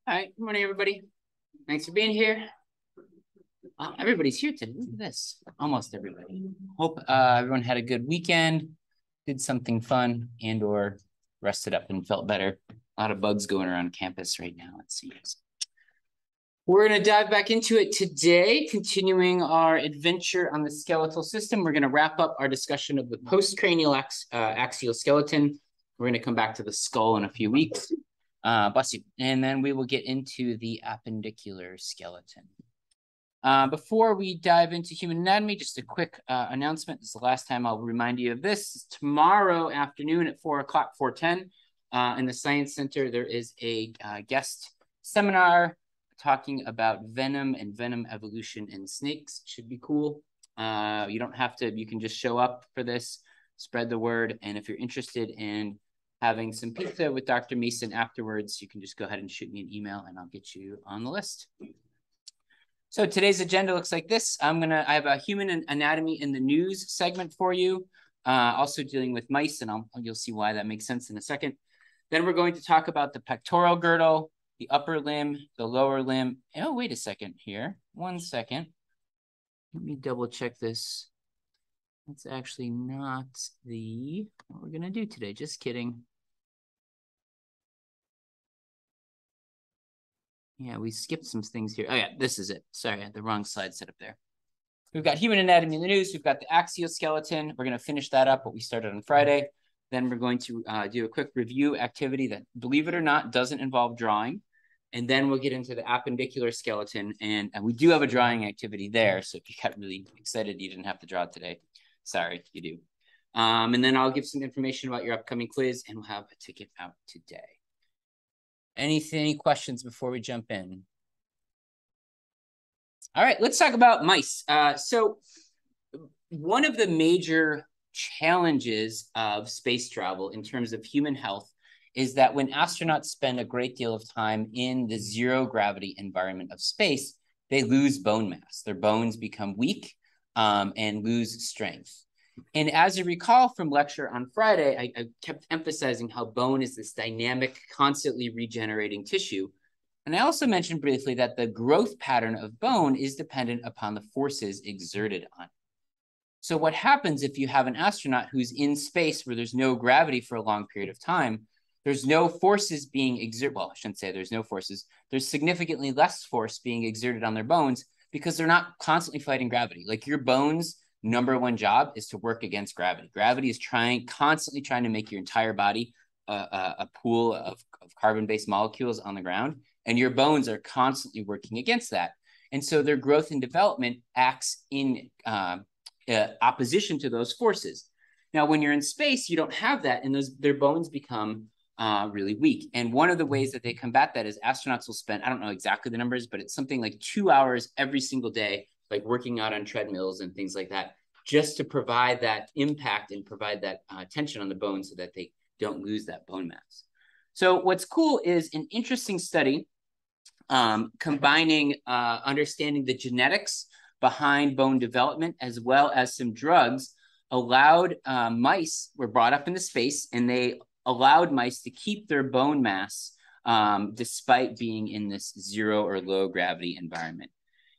All right, good morning, everybody. Thanks for being here. Everybody's here today. Look at this. Almost everybody. Hope everyone had a good weekend, did something fun, and or rested up and felt better. A lot of bugs going around campus right now, it seems. We're going to dive back into it today, continuing our adventure on the skeletal system. We're going to wrap up our discussion of the postcranial axial skeleton. We're going to come back to the skull in a few weeks. Bless you. And then we will get into the appendicular skeleton. Before we dive into human anatomy, just a quick announcement. This is the last time I'll remind you of this. Tomorrow afternoon at 4 o'clock, 4:10, in the Science Center, there is a guest seminar talking about venom and venom evolution in snakes. Should be cool. You don't have to, you can just show up for this, spread the word. And if you're interested in having some pizza with Dr. Mason afterwards, you can just go ahead and shoot me an email and I'll get you on the list. So today's agenda looks like this. I have a human anatomy in the news segment for you, also dealing with mice, and you'll see why that makes sense in a second. Then we're going to talk about the pectoral girdle, the upper limb, the lower limb. Oh, wait a second here. 1 second. Let me double check this. That's actually not what we're gonna do today. Just kidding. Yeah, we skipped some things here. Oh yeah, this is it. Sorry, I had the wrong slide set up there. We've got human anatomy in the news. We've got the axioskeleton. We're going to finish that up, what we started on Friday. Then we're going to do a quick review activity that, believe it or not, doesn't involve drawing. And then we'll get into the appendicular skeleton. And we do have a drawing activity there. So if you got really excited, you didn't have to draw today. Sorry, you do. And then I'll give some information about your upcoming quiz, and we'll have a ticket out today. Any questions before we jump in? All right, let's talk about mice. So one of the major challenges of space travel in terms of human health is that when astronauts spend a great deal of time in the zero gravity environment of space, they lose bone mass. Their bones become weak and lose strength. And as you recall from lecture on Friday, I kept emphasizing how bone is this dynamic, constantly regenerating tissue. And I also mentioned briefly that the growth pattern of bone is dependent upon the forces exerted on it. So what happens if you have an astronaut who's in space where there's no gravity for a long period of time? There's no forces being exerted. Well, I shouldn't say there's no forces. There's significantly less force being exerted on their bones because they're not constantly fighting gravity. Like your bones' number one job is to work against gravity. Gravity is constantly trying to make your entire body a pool of carbon-based molecules on the ground. And your bones are constantly working against that. And so their growth and development acts in opposition to those forces. Now, when you're in space, you don't have that, and their bones become really weak. And one of the ways that they combat that is astronauts will spend, I don't know exactly the numbers, but it's something like 2 hours every single day, like working out on treadmills and things like that, just to provide that impact and provide that tension on the bones so that they don't lose that bone mass. So what's cool is an interesting study combining understanding the genetics behind bone development as well as some drugs allowed mice were brought up into space, and they allowed mice to keep their bone mass despite being in this zero or low gravity environment.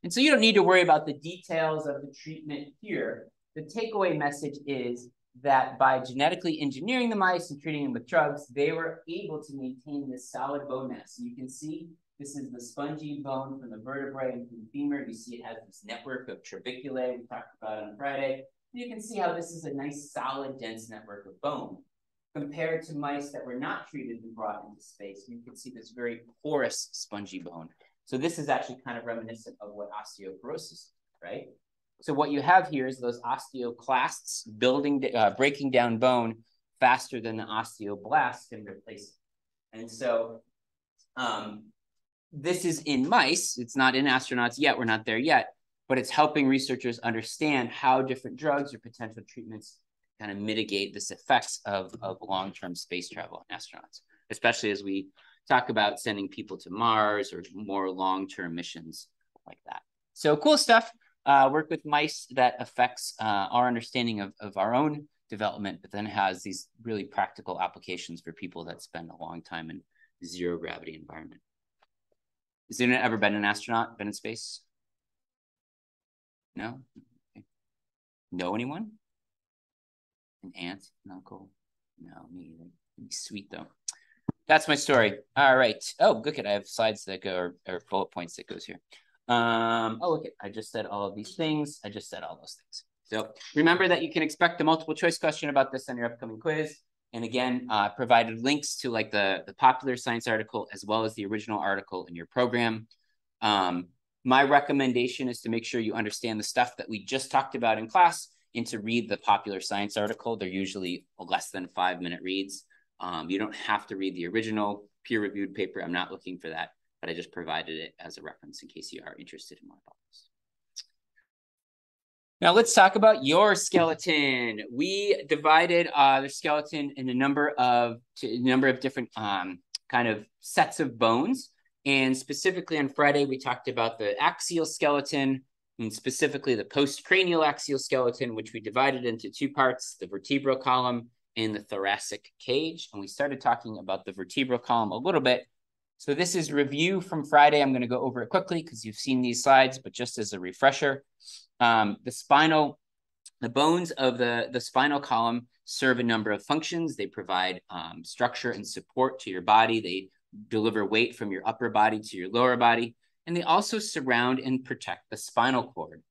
And so you don't need to worry about the details of the treatment here. The takeaway message is that by genetically engineering the mice and treating them with drugs, they were able to maintain this solid bone mass. And you can see this is the spongy bone from the vertebrae and from the femur. You see it has this network of trabeculae we talked about on Friday. And you can see how this is a nice, solid, dense network of bone. Compared to mice that were not treated and brought into space, you can see this very porous, spongy bone. So this is actually kind of reminiscent of what osteoporosis is, right? So what you have here is those osteoclasts breaking down bone faster than the osteoblasts can replace it. And so this is in mice. It's not in astronauts yet. We're not there yet, but it's helping researchers understand how different drugs or potential treatments kind of mitigate this effects of long-term space travel in astronauts, especially as we talk about sending people to Mars or more long-term missions like that. So cool stuff. Work with mice that affects our understanding of our own development, but then has these really practical applications for people that spend a long time in zero gravity environment. Has anyone ever been an astronaut, been in space? No? Okay. Know anyone? An aunt, an uncle? No, me either. It'd be sweet though. That's my story. All right. Oh, look at I have slides that go or bullet points that goes here. Oh, look at I just said all of these things. I just said all those things. So remember that you can expect a multiple choice question about this on your upcoming quiz. And again, provided links to like the popular science article as well as the original article in your program. My recommendation is to make sure you understand the stuff that we just talked about in class and to read the popular science article. They're usually less than 5-minute reads. You don't have to read the original peer-reviewed paper. I'm not looking for that, but I just provided it as a reference in case you are interested in more about this. Now let's talk about your skeleton. We divided the skeleton in a number of different kind of sets of bones. And specifically on Friday, we talked about the axial skeleton, and specifically the postcranial axial skeleton, which we divided into 2 parts, the vertebral column and the thoracic cage. And we started talking about the vertebral column a little bit. So this is review from Friday. I'm going to go over it quickly because you've seen these slides, but just as a refresher, the bones of the spinal column serve a number of functions. They provide structure and support to your body. They deliver weight from your upper body to your lower body. And they also surround and protect the spinal cord.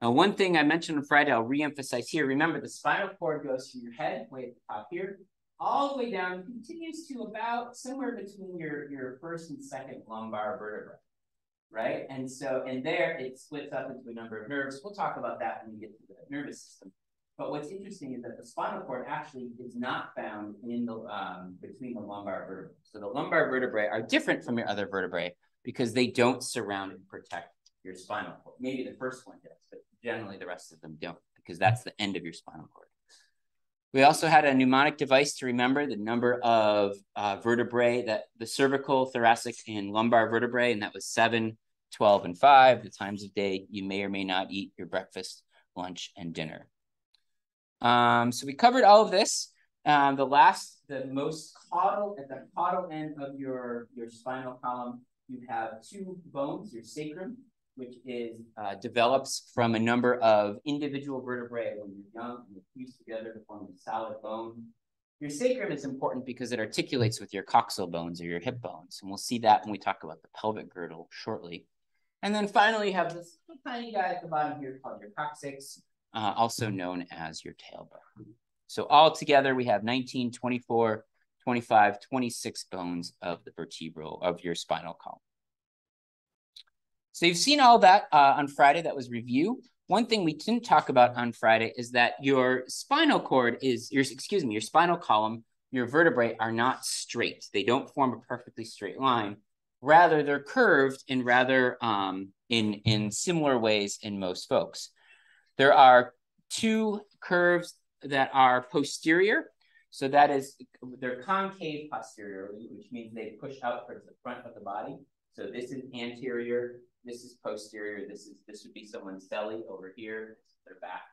Now, one thing I mentioned on Friday, I'll reemphasize here. Remember, the spinal cord goes from your head, way at the top here, all the way down, continues to about somewhere between your first and second lumbar vertebrae, right? And there it splits up into a number of nerves. We'll talk about that when we get to the nervous system. But what's interesting is that the spinal cord actually is not found in the between the lumbar vertebrae. So the lumbar vertebrae are different from your other vertebrae because they don't surround and protect your spinal cord. Maybe the first one does, but generally the rest of them don't because that's the end of your spinal cord. We also had a mnemonic device to remember the number of vertebrae, that the cervical, thoracic, and lumbar vertebrae, and that was 7, 12, and 5, the times of day you may or may not eat your breakfast, lunch, and dinner. So we covered all of this. The most caudal, at the caudal end of your spinal column, you have 2 bones, your sacrum, which develops from a number of individual vertebrae when you're young and they're fused together to form a solid bone. Your sacrum is important because it articulates with your coxal bones or your hip bones. And we'll see that when we talk about the pelvic girdle shortly. And then finally, you have this little tiny guy at the bottom here called your coccyx, also known as your tailbone. So all together, we have 19, 24, 25, 26 bones of your spinal column. So you've seen all that on Friday. That was review. One thing we didn't talk about on Friday is that your spinal column, your vertebrae are not straight. They don't form a perfectly straight line. Rather, they're curved in in similar ways in most folks. There are 2 curves that are posterior. So that is, they're concave posteriorly, which means they push out towards the front of the body. So this is anterior, this is posterior, this would be someone's belly over here, their back.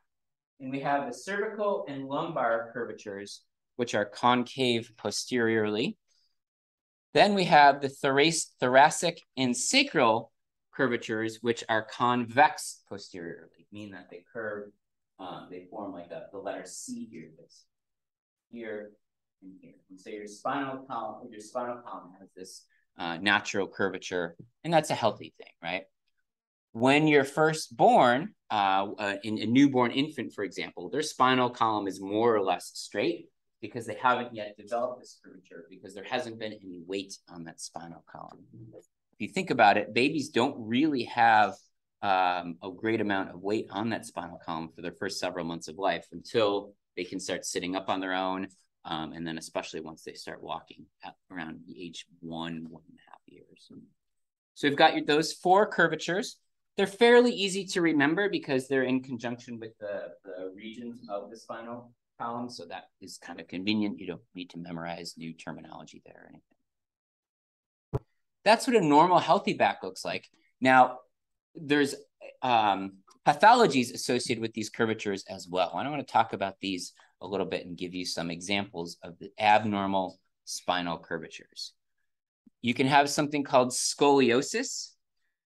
And we have the cervical and lumbar curvatures, which are concave posteriorly. Then we have the thoracic and sacral curvatures, which are convex posteriorly, meaning that they curve, they form like the letter C here, this here and here. And so your spinal column has this natural curvature, and that's a healthy thing, right? When you're first born, in a newborn infant, for example, their spinal column is more or less straight because they haven't yet developed this curvature because there hasn't been any weight on that spinal column. If you think about it, babies don't really have a great amount of weight on that spinal column for their first several months of life until they can start sitting up on their own, and then especially once they start walking at around age 1.5 years. So we've got those 4 curvatures. They're fairly easy to remember because they're in conjunction with the regions of the spinal column. So that is kind of convenient. You don't need to memorize new terminology there or anything. That's what a normal healthy back looks like. Now, there's pathologies associated with these curvatures as well. I want to talk about these a little bit and give you some examples of the abnormal spinal curvatures. You can have something called scoliosis.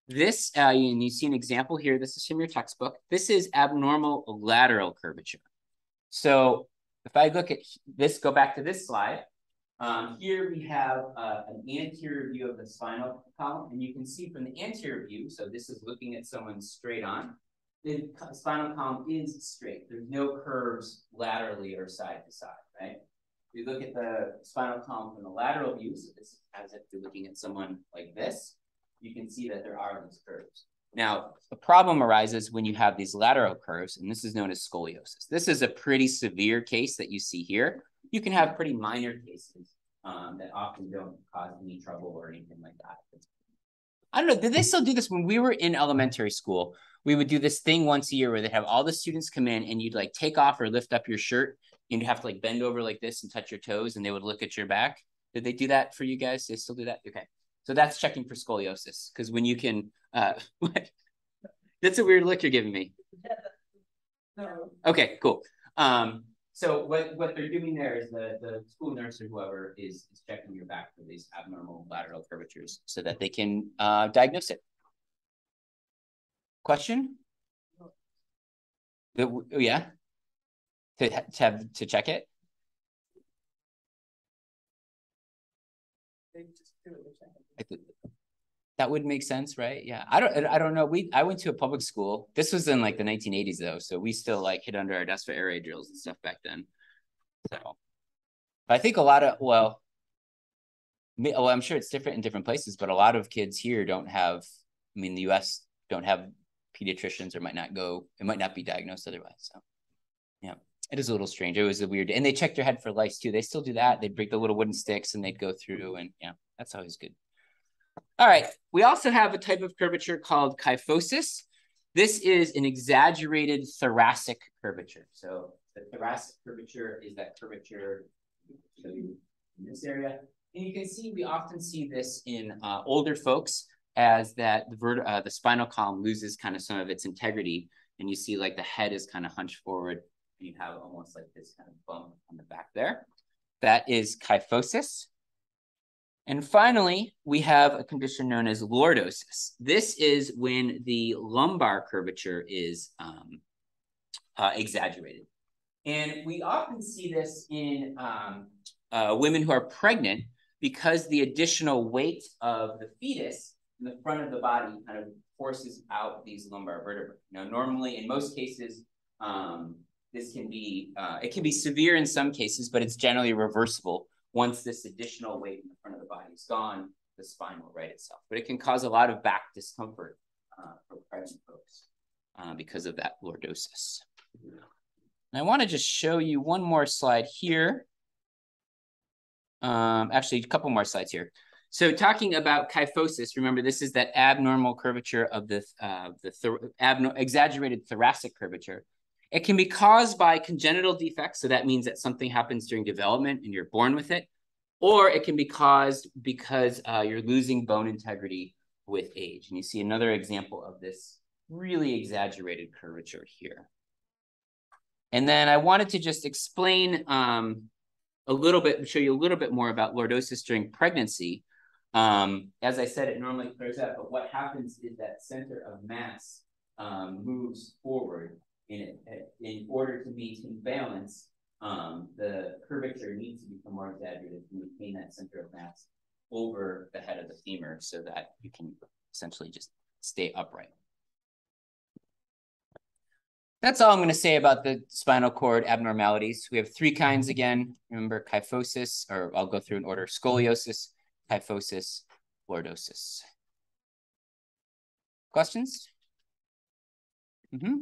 This, and you see an example here. This is from your textbook. This is abnormal lateral curvature. So if I look at this, go back to this slide. Here we have an anterior view of the spinal column, and you can see from the anterior view, so this is looking at someone straight on, the spinal column is straight. There's no curves laterally or side to side, right? If you look at the spinal column from the lateral view, so this is as if you're looking at someone like this, you can see that there are these curves. Now, the problem arises when you have these lateral curves, and this is known as scoliosis. This is a pretty severe case that you see here. You can have pretty minor cases that often don't cause any trouble or anything like that. I don't know, did they still do this? When we were in elementary school, we would do this thing once a year where they'd have all the students come in and you'd like take off or lift up your shirt and you'd have to like bend over like this and touch your toes and they would look at your back. Did they do that for you guys? They still do that? Okay. So that's checking for scoliosis, because when you can, that's a weird look you're giving me. Okay, cool. So what they're doing there is the school nurse or whoever is checking your back for these abnormal lateral curvatures so that they can diagnose it. Question? Yeah? To check it? That would make sense, right? Yeah. I don't know. I went to a public school. This was in like the 1980s though. So we still like hid under our desk for air raid drills and stuff back then. So but I think a lot of, well, I'm sure it's different in different places, but a lot of kids here don't have, I mean, the US don't have pediatricians or might not go, it might not be diagnosed otherwise. So yeah, it is a little strange. It was a weird, and they checked your head for lice too. They still do that. They'd break the little wooden sticks and they'd go through, and yeah, that's always good. All right, we also have a type of curvature called kyphosis. This is an exaggerated thoracic curvature. So the thoracic curvature is that curvature in this area. And you can see, we often see this in older folks as that the spinal column loses kind of some of its integrity. And you see like the head is kind of hunched forward. And you have almost like this kind of bump on the back there. That is kyphosis. And finally, we have a condition known as lordosis. This is when the lumbar curvature is exaggerated. And we often see this in women who are pregnant because the additional weight of the fetus in the front of the body kind of forces out these lumbar vertebrae. Now, normally, in most cases, this can be, it can be severe in some cases, but it's generally reversible. Once this additional weight in the front of the body is gone, the spine will right itself. But it can cause a lot of back discomfort for pregnant folks because of that lordosis. And I want to just show you one more slide here. Actually, a couple more slides here. So talking about kyphosis, remember this is that abnormal curvature of the exaggerated thoracic curvature. It can be caused by congenital defects, so that means that something happens during development and you're born with it, or it can be caused because you're losing bone integrity with age. And you see another example of this really exaggerated curvature here. And then I wanted to just explain a little bit, show you a little bit more about lordosis during pregnancy. As I said, it normally clears up, but what happens is that center of mass moves forward. In order to maintain balance, the curvature needs to become more exaggerated to maintain that center of mass over the head of the femur so that you can essentially just stay upright. That's all I'm going to say about the spinal cord abnormalities. We have three kinds again. Remember kyphosis, or I'll go through in order: scoliosis, kyphosis, lordosis. Questions? Mm-hmm.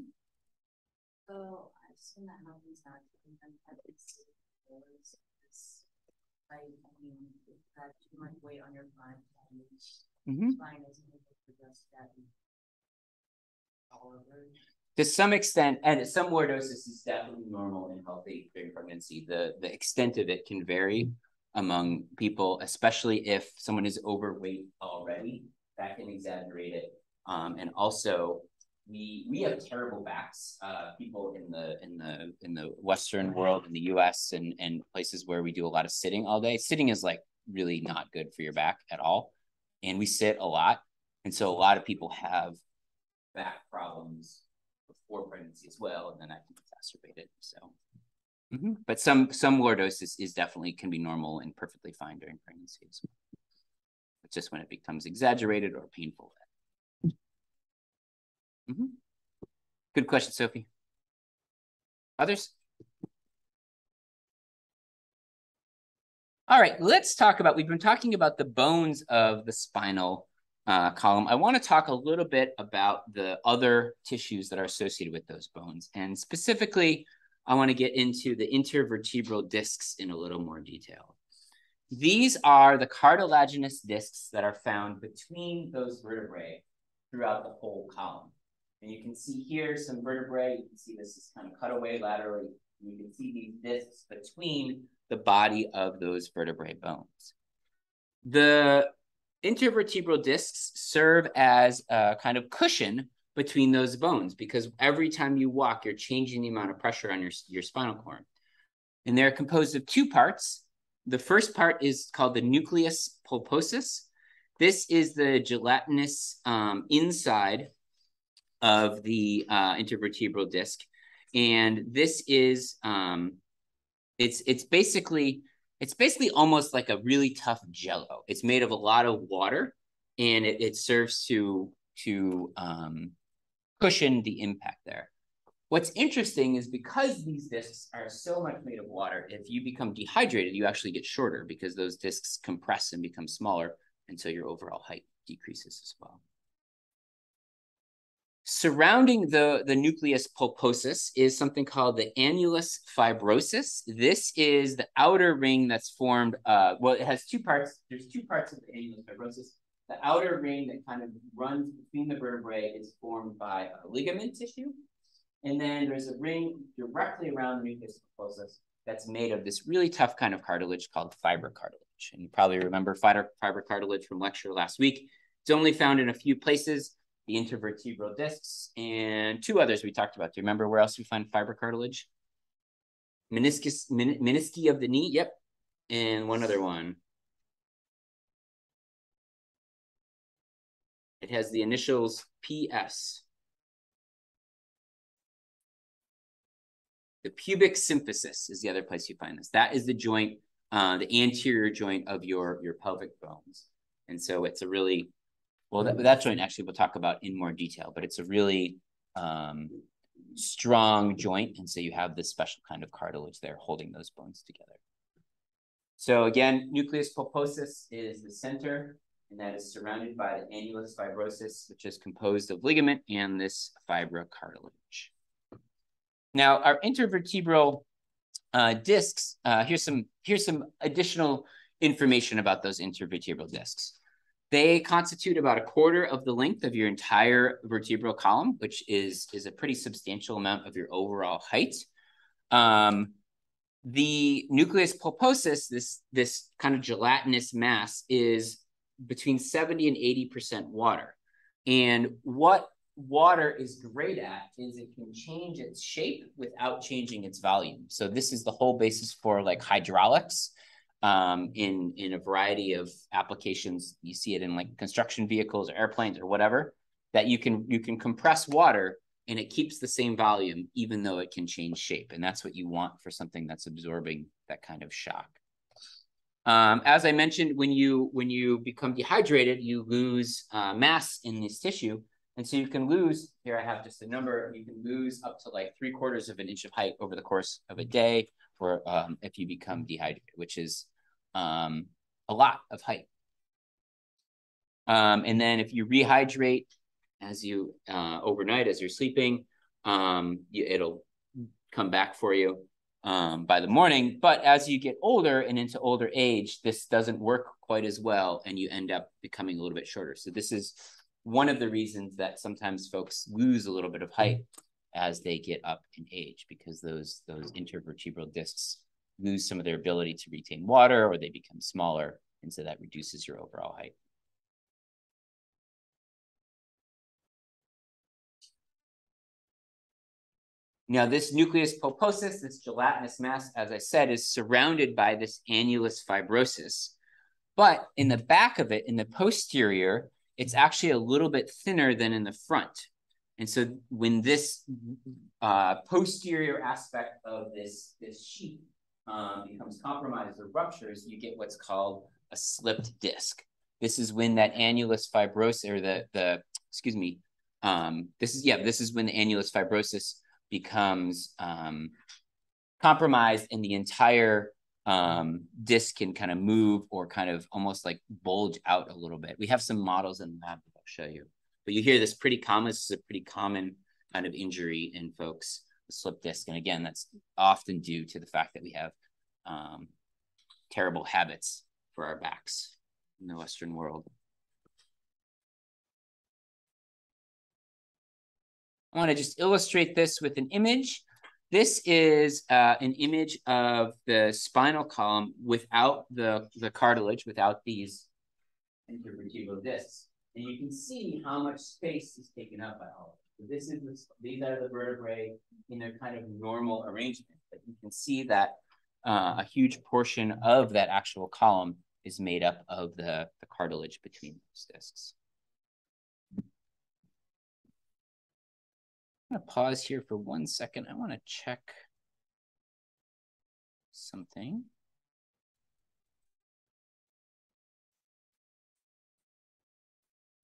So I assume that happens not that too much weight on your front and spine isn't able to adjust that all over. To some extent, and some lordosis is definitely normal and healthy during pregnancy. The extent of it can vary among people, especially if someone is overweight already. That can exaggerate it. And also, we have terrible backs. People in the Western world, in the U.S. and places where we do a lot of sitting all day. Sitting is like really not good for your back at all. And we sit a lot. And so a lot of people have back problems before pregnancy as well, and then that can exacerbate it. So, but some lordosis is definitely can be normal and perfectly fine during pregnancy as well. It's just when it becomes exaggerated or painful. Good question, Sophie. Others? All right, let's talk about, we've been talking about the bones of the spinal column. I want to talk a little bit about the other tissues that are associated with those bones. And specifically, I want to get into the intervertebral discs in a little more detail. These are the cartilaginous discs that are found between those vertebrae throughout the whole column. And you can see here some vertebrae. You can see this is kind of cut away laterally. You can see these discs between the body of those vertebrae bones. The intervertebral discs serve as a kind of cushion between those bones because every time you walk, you're changing the amount of pressure on your spinal cord. And they're composed of two parts. The first part is called the nucleus pulposus. This is the gelatinous inside of the intervertebral disc. And this is, it's basically almost like a really tough jello. It's made of a lot of water, and it serves to cushion the impact there. What's interesting is because these discs are so much made of water, if you become dehydrated, you actually get shorter because those discs compress and become smaller, and so your overall height decreases as well. Surrounding the nucleus pulposus is something called the annulus fibrosus. This is the outer ring that's formed, well, it has two parts. There's two parts of the annulus fibrosus. The outer ring that kind of runs between the vertebrae is formed by a ligament tissue. And then there's a ring directly around the nucleus pulposus that's made of this really tough kind of cartilage called fibrocartilage. And you probably remember fibrocartilage from lecture last week. It's only found in a few places, the intervertebral discs, and two others we talked about. Do you remember where else we find fibrocartilage? Menisci of the knee, yep. And one other one. It has the initials PS. The pubic symphysis is the other place you find this. That is the joint, the anterior joint of your pelvic bones. And so it's a really, well, that joint actually we'll talk about in more detail, but it's a really strong joint. And so you have this special kind of cartilage there holding those bones together. So again, nucleus pulposus is the center, and that is surrounded by the annulus fibrosus, which is composed of ligament and this fibrocartilage. Now, our intervertebral discs, here's some additional information about those intervertebral discs. They constitute about a quarter of the length of your entire vertebral column, which is a pretty substantial amount of your overall height. The nucleus pulposus, this kind of gelatinous mass, is between 70 and 80% water. And what water is great at is it can change its shape without changing its volume. So this is the whole basis for like hydraulics in a variety of applications. You see it in like construction vehicles or airplanes or whatever, that you can compress water and it keeps the same volume even though it can change shape. And that's what you want for something that's absorbing that kind of shock. As I mentioned, when you become dehydrated, you lose mass in this tissue. And so you can lose, here I have just a number, you can lose up to like 3/4 of an inch of height over the course of a day for if you become dehydrated, which is a lot of height. And then if you rehydrate as you overnight, as you're sleeping, it'll come back for you by the morning. But as you get older and into older age, this doesn't work quite as well, and you end up becoming a little bit shorter. So this is one of the reasons that sometimes folks lose a little bit of height as they get up in age, because those intervertebral discs lose some of their ability to retain water, or they become smaller, and so that reduces your overall height. Now, this nucleus pulposus, this gelatinous mass, as I said, is surrounded by this annulus fibrosus. But in the back of it, in the posterior, it's actually a little bit thinner than in the front. And so when this posterior aspect of this sheet becomes compromised or ruptures, you get what's called a slipped disc. This is when that annulus fibrosis, or this is when the annulus fibrosis becomes compromised, and the entire disc can kind of move or kind of almost like bulge out a little bit. We have some models in the lab that I'll show you. But you hear this pretty common. This is a pretty common kind of injury in folks, the slip disc. And again, that's often due to the fact that we have terrible habits for our backs in the Western world. I want to just illustrate this with an image. This is an image of the spinal column without the cartilage, without these intervertebral discs. And you can see how much space is taken up by all of it. So these are the vertebrae in their kind of normal arrangement. But you can see that a huge portion of that actual column is made up of the cartilage between those discs. I'm going to pause here for 1 second. I want to check something.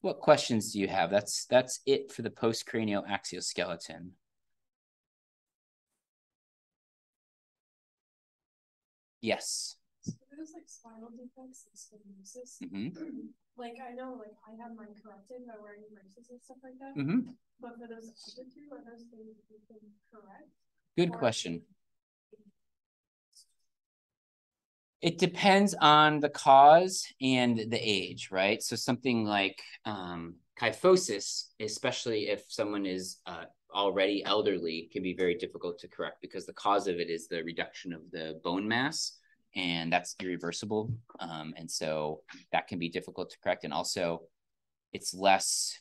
What questions do you have? That's it for the postcranial axioskeleton. Yes. So there's like spinal defects and stenosis. Like I know, like I have mine corrected by wearing braces and stuff like that. But for those other two, are those things you can correct? Good question. It depends on the cause and the age, right? So something like kyphosis, especially if someone is already elderly, can be very difficult to correct because the cause of it is the reduction of the bone mass, and that's irreversible. And so that can be difficult to correct. And also it's less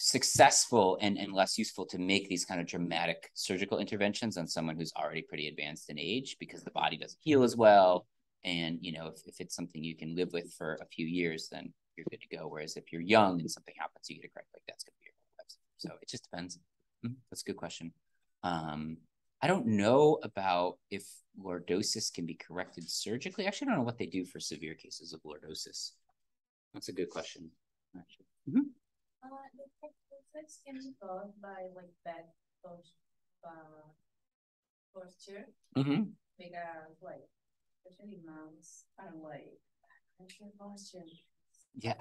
successful and less useful to make these kind of dramatic surgical interventions on someone who's already pretty advanced in age, because the body doesn't heal as well. And, you know, if it's something you can live with for a few years, then you're good to go. Whereas if you're young and something happens, you get it correct, like that's going to be your whole life. So it just depends. That's a good question. I don't know about if lordosis can be corrected surgically. Actually, I don't know what they do for severe cases of lordosis. That's a good question. Actually. The effects can be caused by like bad posture. Because like, especially moms are like posture. Yeah.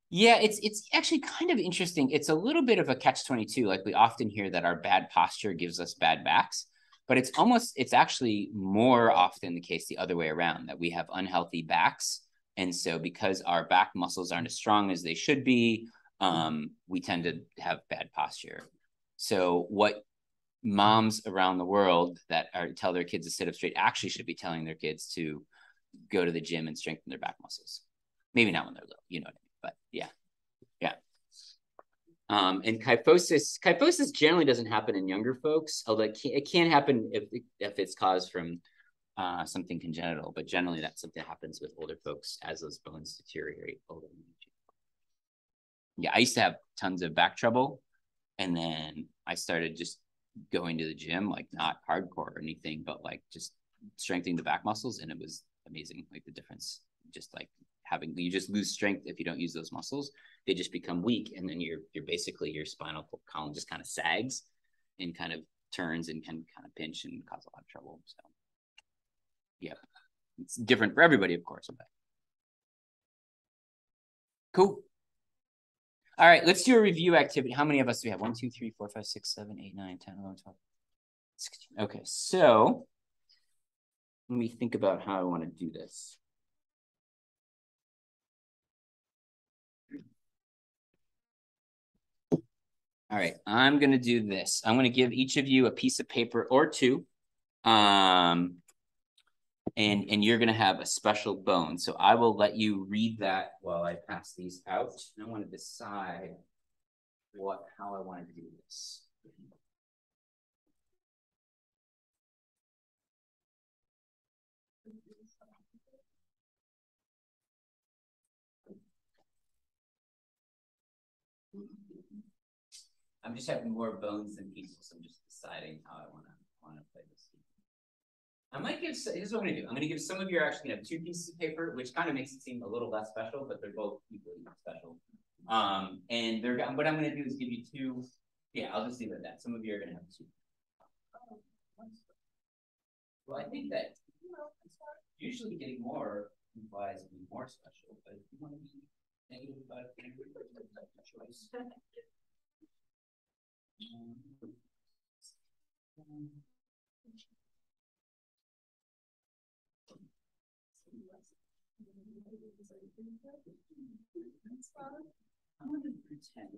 Yeah, it's actually kind of interesting. It's a little bit of a catch-22. Like we often hear that our bad posture gives us bad backs, but it's actually more often the case the other way around, that we have unhealthy backs. And so because our back muscles aren't as strong as they should be, we tend to have bad posture. So what moms around the world that tell their kids to sit up straight actually should be telling their kids to go to the gym and strengthen their back muscles. Maybe not when they're little, you know what I mean? But yeah. And kyphosis generally doesn't happen in younger folks, although it can happen if it's caused from something congenital, but generally that's something that happens with older folks as those bones deteriorate older. Yeah, I used to have tons of back trouble, and then I started just going to the gym, like not hardcore or anything, but like just strengthening the back muscles, and it was amazing, like the difference. Just like you just lose strength if you don't use those muscles. They just become weak, and then you're basically, your spinal column just kind of sags and kind of turns and can kind of pinch and cause a lot of trouble. So yeah, it's different for everybody, of course. But cool. All right, let's do a review activity. How many of us do we have? 1, 2, 3, 4, 5, 6, 7, 8, 9, 10, 11, 12, 16. Okay, so let me think about how I want to do this. All right, I'm going to do this. I'm going to give each of you a piece of paper or two. And you're going to have a special bone. So I will let you read that while I pass these out. And I want to decide how I want to do this. I'm just having more bones than pieces, so I'm just deciding how I want to play this game. I might give, here's what I'm gonna do. I'm gonna give some of you are actually gonna have 2 pieces of paper, which kind of makes it seem a little less special, but they're both equally special. And what I'm gonna do is give you 2. Yeah, I'll just leave it at that. Some of you are gonna have 2. Well, I think that usually getting more implies being more special, but if you want to be negative about it, that's a choice. I'm going to pretend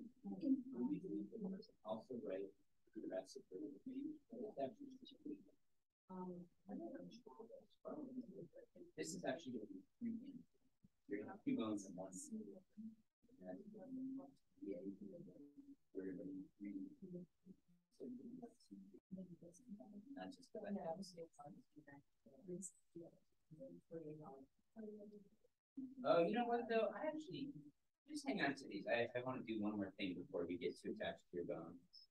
also write the rest of the this is actually going to be 3 in. You're going to have 2 bones in one. Not just oh, you know what though? I actually just hang on to these. I want to do one more thing before we get too attached to your bones.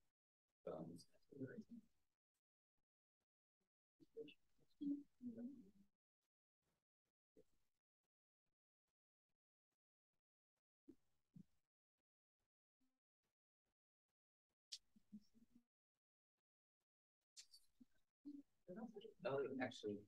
Oh, actually.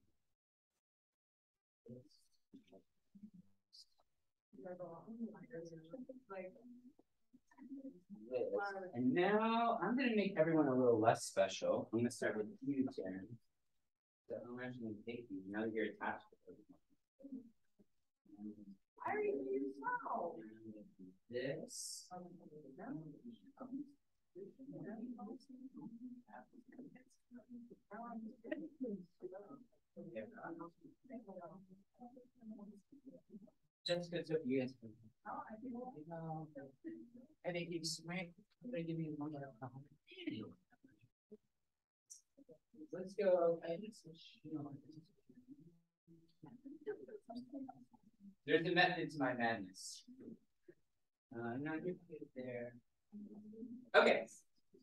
And now I'm going to make everyone a little less special. I'm going to start with you, Jen. So I'm actually going to take you now that you're attached to everyone. I already know. This. Jessica took you guys. I think you smack. I'm gonna give you one more. Let's go. There's a method to my madness. No, you put it there. Okay.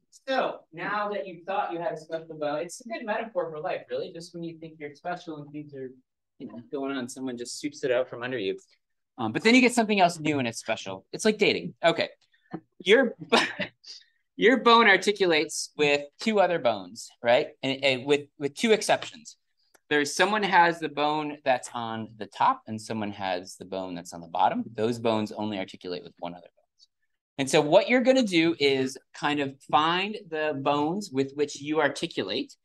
So now that you thought you had a special bone, it's a good metaphor for life, really. Just when you think you're special and things are, going on, someone just sweeps it out from under you. But then you get something else new and it's special. It's like dating. Okay, your bone articulates with 2 other bones, right? And with 2 exceptions. There's someone has the bone that's on the top and someone has the bone that's on the bottom. Those bones only articulate with one other bone. And so what you're going to do is kind of find the bones with which you articulate,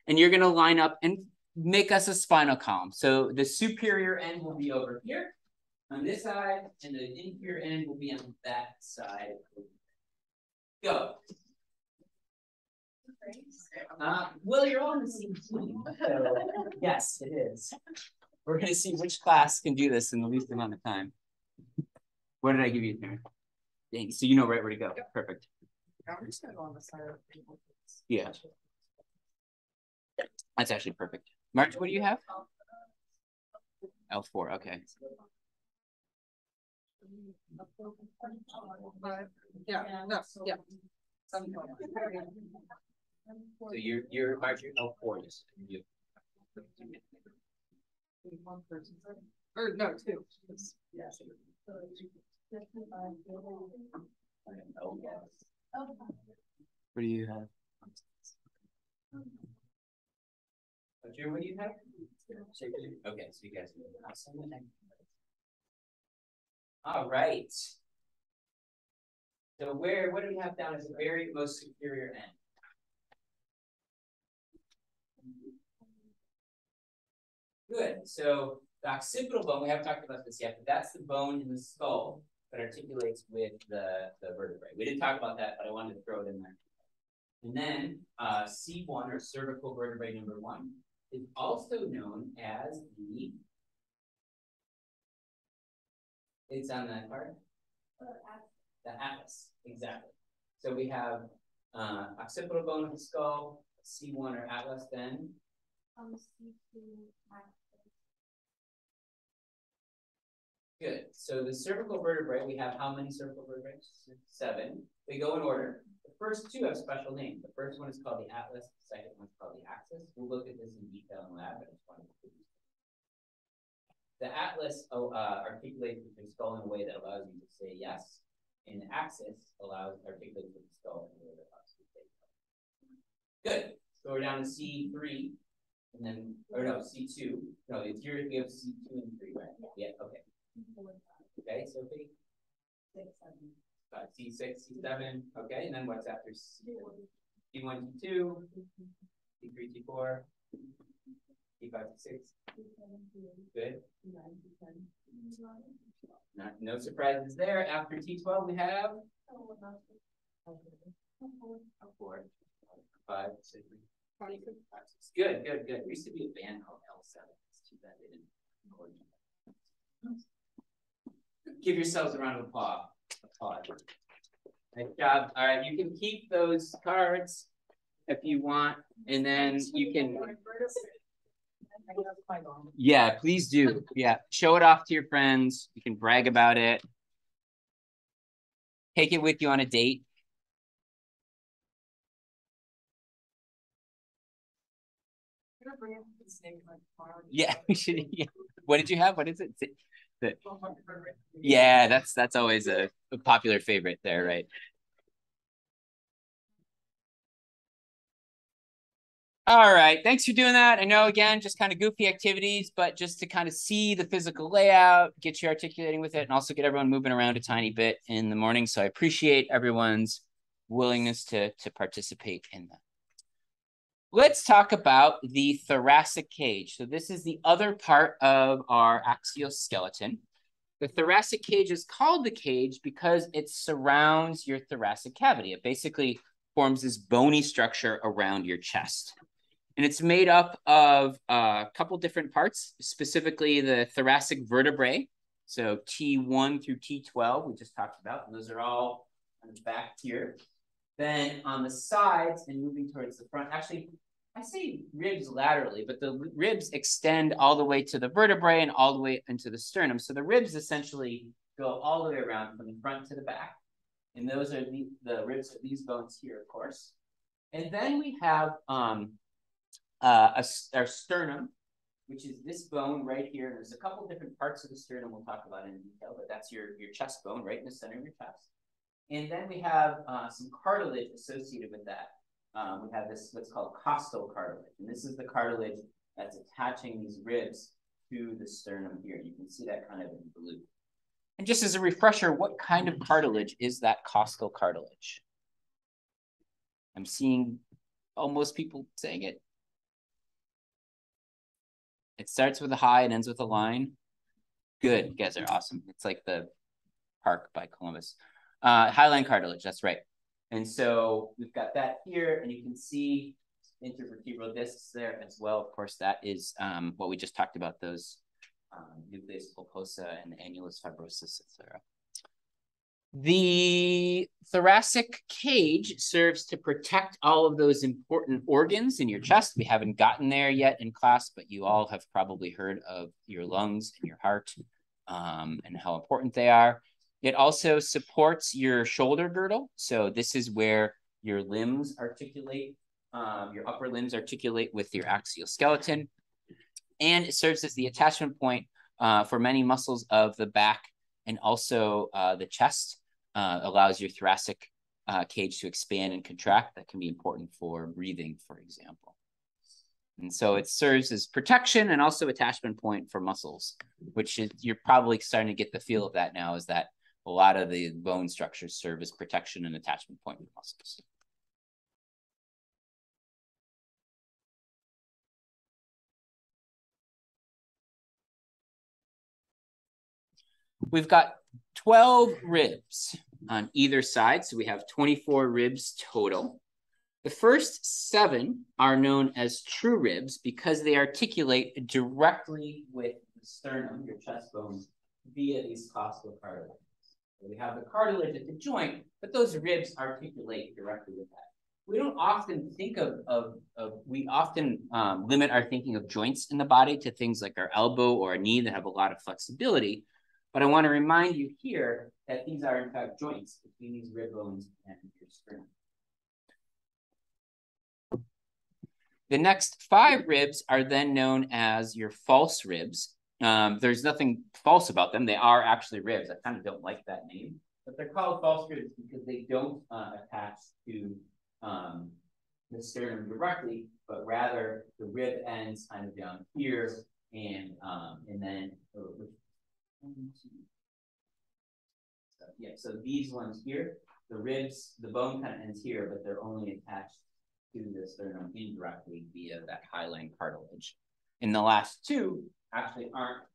and you're going to line up and make us a spinal column. So the superior end will be over here on this side, and the inferior end will be on that side. Go. Well, you're all in the same team. So yes, it is. We're going to see which class can do this in the least amount of time. What did I give you there? Dang, so you know right where to go. Yep. Perfect. I'm just gonna go on the side of people. Yeah. That's actually perfect. March, what do you have? L4, okay. Yeah, no, yeah. So you're March, you're L4. You. One person. Or no, 2. Yes. What do you have? Drew, what do you have? Okay, so you guys are awesome. All right. So what do we have down as the very most superior end? Good. So the occipital bone, we haven't talked about this yet, but that's the bone in the skull that articulates with the vertebrae. We didn't talk about that, but I wanted to throw it in there. And then C1, or cervical vertebrae number 1, is also known as it's on that part? The atlas, exactly. So we have occipital bone of the skull, C1 or atlas, then C2 atlas. Good. So the cervical vertebrae, we have how many cervical vertebrae? 7. They go in order. The first 2 have special names. The first one is called the atlas. The second one is called the axis. We'll look at this in detail in lab, but I just wanted to the atlas articulates with the skull in a way that allows you to say yes, and the axis articulates with the skull in a way that allows you to say no. Good. So we're down to C3, and then, or no, C2. No, it's here we have C2 and 3, right? Yeah, okay. Okay, so Sophie? 6, 7. C6, C7, okay, and then what's after C1, C2, C3, C4, C5, C6. Good. No surprises there. After T12, we have a 4, 5, 6. Good. There used to be a band called L7. It's too bad they didn't record it. Give yourselves a round of applause. Nice job. All right, you can keep those cards if you want, and then you can. Yeah, please do. Yeah, show it off to your friends. You can brag about it. Take it with you on a date. Yeah, we should. Yeah. What did you have? What is it? Yeah, that's always a popular favorite there, right? All right, thanks for doing that. I know, again, just kind of goofy activities, but just to kind of see the physical layout, get you articulating with it, and also get everyone moving around a tiny bit in the morning. So I appreciate everyone's willingness to participate in that. Let's talk about the thoracic cage. So this is the other part of our axial skeleton. The thoracic cage is called the cage because it surrounds your thoracic cavity. It basically forms this bony structure around your chest. And it's made up of a couple different parts, specifically the thoracic vertebrae. So T1 through T12, we just talked about, and those are all on the back here. Then on the sides and moving towards the front, actually, I say ribs laterally, but the ribs extend all the way to the vertebrae and all the way into the sternum. So the ribs essentially go all the way around from the front to the back. And those are the ribs of these bones here, of course. And then we have our sternum, which is this bone right here. There's a couple different parts of the sternum we'll talk about in detail, but that's your chest bone right in the center of your chest. And then we have some cartilage associated with that. We have this what's called costal cartilage, and this is the cartilage that's attaching these ribs to the sternum here. You can see that kind of in blue. And just as a refresher, what kind of cartilage is that costal cartilage? I'm seeing almost people saying it. It starts with a high and ends with a line. Good, you guys are awesome. It's like the park by Columbus. Highline cartilage, that's right. And so we've got that here, and you can see intervertebral discs there as well. Of course, that is what we just talked about, those nucleus pulposa and the annulus fibrosus, etc. The thoracic cage serves to protect all of those important organs in your chest. We haven't gotten there yet in class, but you all have probably heard of your lungs and your heart and how important they are. It also supports your shoulder girdle. So this is where your limbs articulate, your upper limbs articulate with your axial skeleton. And it serves as the attachment point for many muscles of the back and also the chest. Allows your thoracic cage to expand and contract. That can be important for breathing, for example. And so it serves as protection and also attachment point for muscles, which is, you're probably starting to get the feel of that now, is that a lot of the bone structures serve as protection and attachment point for muscles. We've got 12 ribs on either side, so we have 24 ribs total. The first 7 are known as true ribs because they articulate directly with the sternum, your chest bones, via these costal cartilages. So we have the cartilage at the joint, but those ribs articulate directly with that. We don't often think we often limit our thinking of joints in the body to things like our elbow or a knee that have a lot of flexibility. But I want to remind you here that these are in fact joints between these rib bones and your sternum. The next 5 ribs are then known as your false ribs. There's nothing false about them. They are actually ribs. I kind of don't like that name, but they're called false ribs because they don't attach to the sternum directly, but rather the rib ends kind of down here, and then so these ones here, the ribs, the bone kind of ends here, but they're only attached to the sternum indirectly via that hyaline cartilage. And the last 2 actually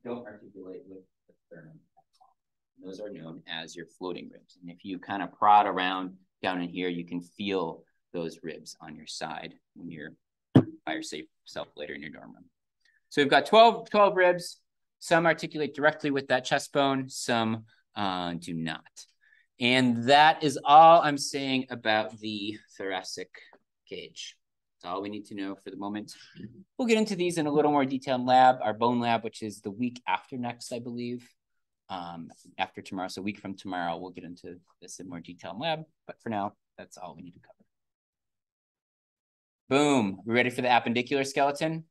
don't articulate with the sternum at all. Those are known as your floating ribs. And if you kind of prod around down in here, you can feel those ribs on your side when you're by yourself later in your dorm room. So we've got 12 ribs. Some articulate directly with that chest bone, some do not. And that is all I'm saying about the thoracic cage. That's all we need to know for the moment. We'll get into these in a little more detail in lab, our bone lab, which is the week after next, I believe. After tomorrow, so a week from tomorrow, we'll get into this in more detail in lab. But for now, that's all we need to cover. Boom. We ready for the appendicular skeleton?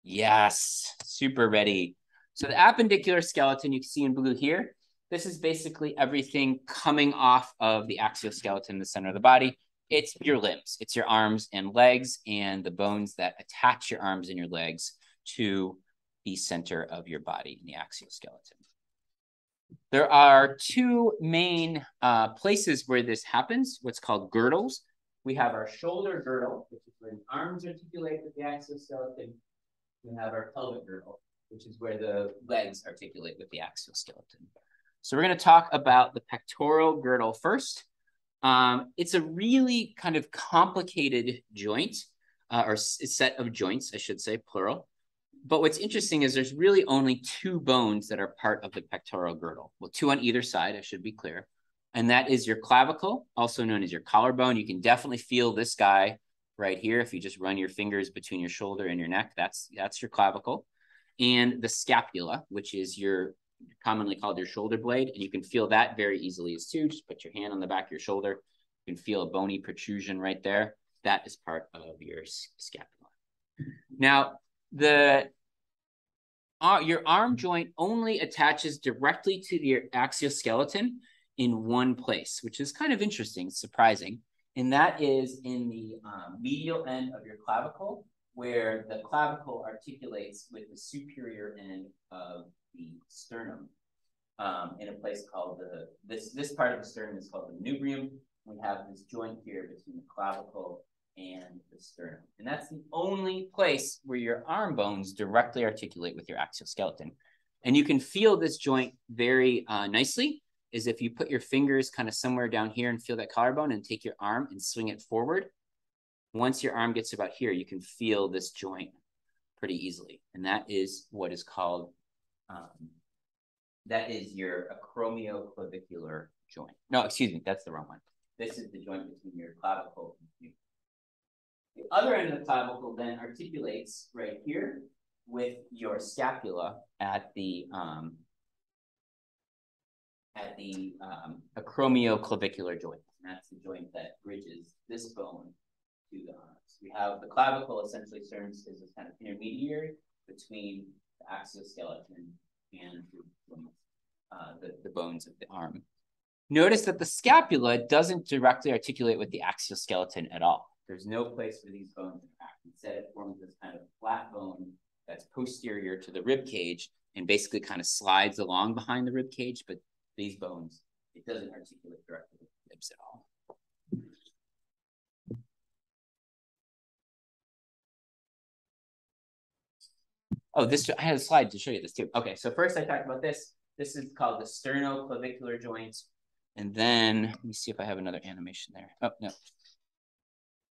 Yes, super ready. So the appendicular skeleton you can see in blue here, this is basically everything coming off of the axial skeleton in the center of the body. It's your limbs. It's your arms and legs and the bones that attach your arms and your legs to the center of your body in the axial skeleton. There are 2 main places where this happens, what's called girdles. We have our shoulder girdle, which is where the arms articulate with the axial skeleton. We have our pelvic girdle, which is where the legs articulate with the axial skeleton. So we're going to talk about the pectoral girdle first. It's a really kind of complicated joint, or set of joints, I should say, plural. But what's interesting is there's really only 2 bones that are part of the pectoral girdle. Well, 2 on either side, I should be clear. And that is your clavicle, also known as your collarbone. You can definitely feel this guy right here. If you just run your fingers between your shoulder and your neck, that's your clavicle. And the scapula, which is commonly called your shoulder blade. And you can feel that very easily as too. Just put your hand on the back of your shoulder. You can feel a bony protrusion right there. That is part of your scapula. Now, your arm joint only attaches directly to your axial skeleton in one place, which is kind of interesting, surprising. And that is in the medial end of your clavicle, where the clavicle articulates with the superior end of the sternum in a place called this part of the sternum is called the manubrium. We have this joint here between the clavicle and the sternum. And that's the only place where your arm bones directly articulate with your axial skeleton. And you can feel this joint very nicely, is if you put your fingers kind of somewhere down here and feel that collarbone and take your arm and swing it forward. Once your arm gets about here, you can feel this joint pretty easily. And that is what is called, that is your acromioclavicular joint. No, excuse me, that's the wrong one. This is the joint between your clavicle and you. The other end of the clavicle then articulates right here with your scapula at the acromioclavicular joint. And that's the joint that bridges this bone to the arms. We have the clavicle essentially serves as this kind of intermediary between the axial skeleton and the bones of the arm. Notice that the scapula doesn't directly articulate with the axial skeleton at all. There's no place for these bones to interact. Instead, it forms this kind of flat bone that's posterior to the rib cage and basically kind of slides along behind the rib cage, but these bones, it doesn't articulate directly with the ribs at all. Oh, I had a slide to show you this too. Okay, so first I talked about this. This is called the sternoclavicular joint. And then, let me see if I have another animation there. Oh, no.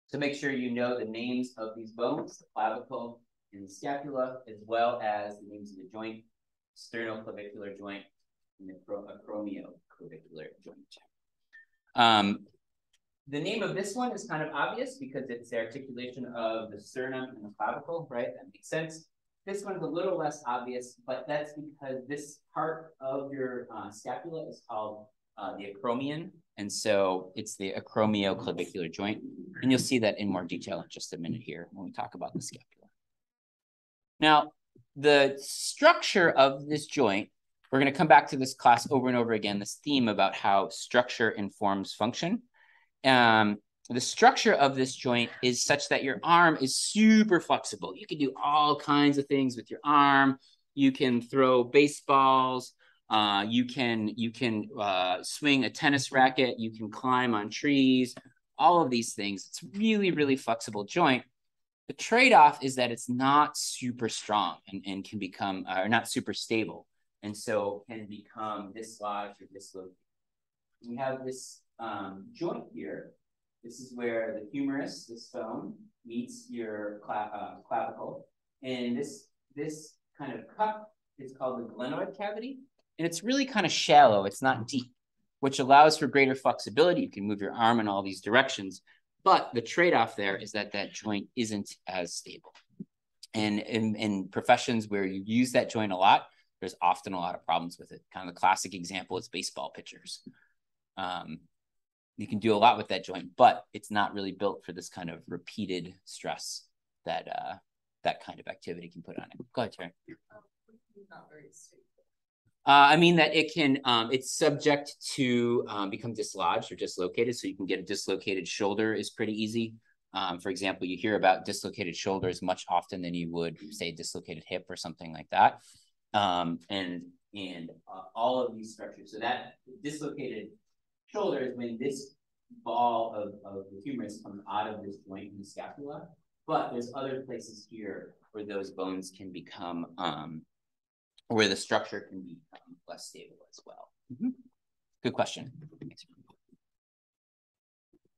So make sure you know the names of these bones, the clavicle and the scapula, as well as the names of the joint, sternoclavicular joint, and the acromioclavicular joint. The name of this one is kind of obvious because it's the articulation of the sternum and the clavicle, right? That makes sense. This one's a little less obvious, but that's because this part of your scapula is called the acromion. And so it's the acromioclavicular joint. And you'll see that in more detail in just a minute here when we talk about the scapula. Now, the structure of this joint, we're going to come back to this class over and over again, this theme about how structure informs function. The structure of this joint is such that your arm is super flexible. You can do all kinds of things with your arm. You can throw baseballs. You can swing a tennis racket. You can climb on trees. All of these things. It's really, really flexible joint. The trade-off is that it's not super strong and can become, or not super stable. And so can become dislodged or dislocated. We have this joint here. This is where the humerus, this bone, meets your clavicle. And this kind of cup is called the glenoid cavity. And it's really kind of shallow. It's not deep, which allows for greater flexibility. You can move your arm in all these directions. But the trade-off there is that that joint isn't as stable. And in professions where you use that joint a lot, there's often a lot of problems with it. Kind of the classic example is baseball pitchers. You can do a lot with that joint, but it's not really built for this kind of repeated stress that that kind of activity can put on it. Go ahead, Terry. Not very stable. I mean that it can, it's subject to become dislodged or dislocated. So you can get a dislocated shoulder is pretty easy. For example, you hear about dislocated shoulders much often than you would say dislocated hip or something like that. And all of these structures. So that dislocated shoulder is when this ball of the humerus comes out of this joint in the scapula. But there's other places here where those bones can become, where the structure can become less stable as well. Good question.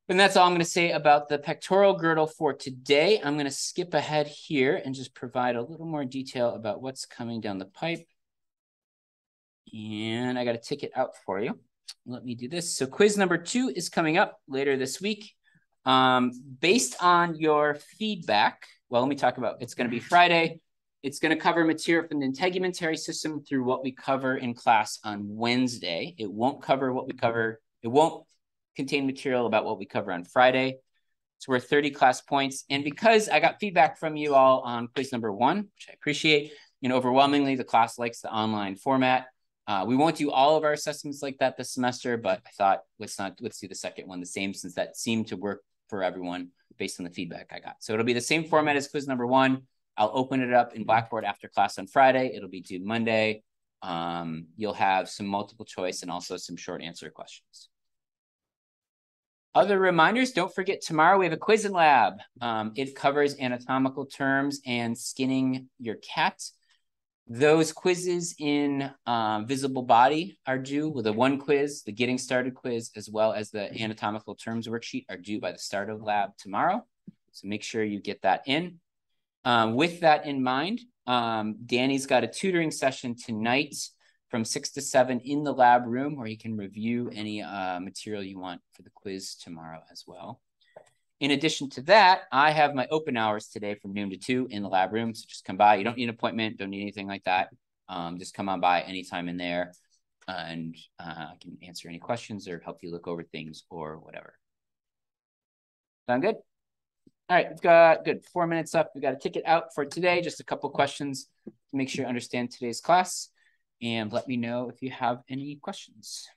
And that's all I'm going to say about the pectoral girdle for today. I'm going to skip ahead here and just provide a little more detail about what's coming down the pipe. And I got a ticket out for you. Let me do this. So quiz number 2 is coming up later this week. Based on your feedback, well, let me talk about, it's going to be Friday. It's going to cover material from the integumentary system through what we cover in class on Wednesday. It won't cover what we cover. It won't contain material about what we cover on Friday. It's worth 30 class points. And because I got feedback from you all on quiz number 1, which I appreciate, overwhelmingly the class likes the online format. We won't do all of our assessments like that this semester, but I thought let's do the second one the same, since that seemed to work for everyone based on the feedback I got. So it'll be the same format as quiz number 1. I'll open it up in Blackboard after class on Friday. It'll be due Monday. You'll have some multiple choice and also some short answer questions. Other reminders, don't forget tomorrow we have a quiz in lab. It covers anatomical terms and skinning your cat. Those quizzes in visible body are due with the 1 quiz, the getting started quiz, as well as the anatomical terms worksheet are due by the start of lab tomorrow. So make sure you get that in. With that in mind, Danny's got a tutoring session tonight from 6 to 7 in the lab room where you can review any material you want for the quiz tomorrow as well. In addition to that, I have my open hours today from noon to 2 in the lab room. So just come by. You don't need an appointment, don't need anything like that. Just come on by anytime in there and I can answer any questions or help you look over things or whatever. Sound good? All right, we've got good 4 minutes up. We've got a ticket out for today. Just a couple questions to make sure you understand today's class. And let me know if you have any questions.